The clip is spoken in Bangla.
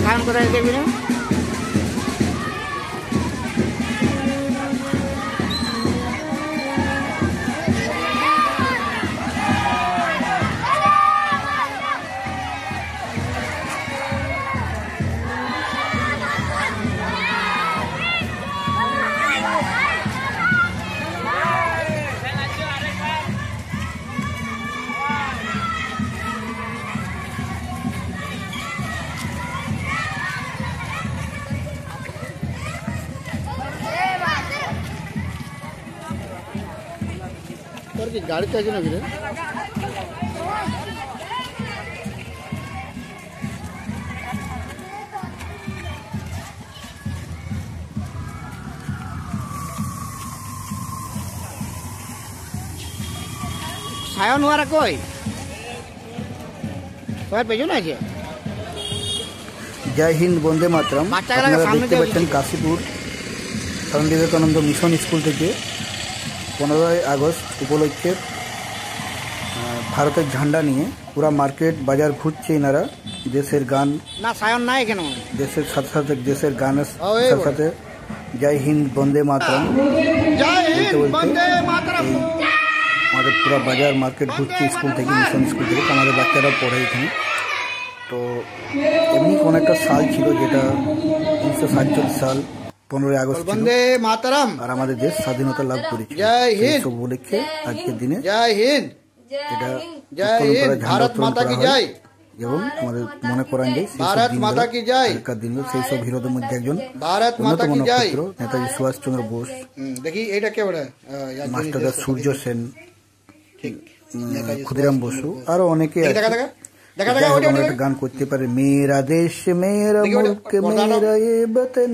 সায়ন কোথায় দেখবি না? তোর কি গাড়িতে আছে নাকি রে? সায়ন ওরা কই? তোর পেছনে আছে? জয় হিন্দ, বন্দে মাতরম। আপনারা দেখতে পাচ্ছেন কাশীপুর স্বামী বিবেকানন্দ মিশন স্কুল থেকে 15ই আগস্ট উপলক্ষে ভারতের ঝান্ডা নিয়ে পুরা মার্কেট বাজার ঘুরছে এনারা। দেশের গান না, সায়ন নাই কেন? দেশের সাথে সাথে দেশের গানের সাথে সাথে জয় হিন্দ, বন্দে মাতরম বলতে বলতে আমাদের পুরা বাজার মার্কেট ঘুরছে স্কুল থেকে, মিশন স্কুল থেকে। আমাদের বাচ্চারা পড়ে এখানে। তো এমনি কোন একটা সাল ছিল যেটা 1947 সাল 15ই আগস্ট বন্দে মাতরম, আর আমাদের দেশ স্বাধীনতা লাভ করেছে। জয় হিন্দ উপলক্ষে আজকের দিনে জয় হিন্দ, এটা জয় হিন্দ, ভারত মাতা কি জয়। এবং আমাদের মনে করান যায় ভারত মাতা কি জয়। দিনগুলো সেই সব হিরোদের মধ্যে একজন ভারত মাতা কি জয়। নেতাজি সুভাষচন্দ্র বোস, দেখি এটা কে বলে, মাস্টার সূর্য সেন, ক্ষুদিরাম বসু, আরো অনেকে দেখা গান করতে পারে। মেরা দেশ মেরা মুল্ক মেরা এ বতন।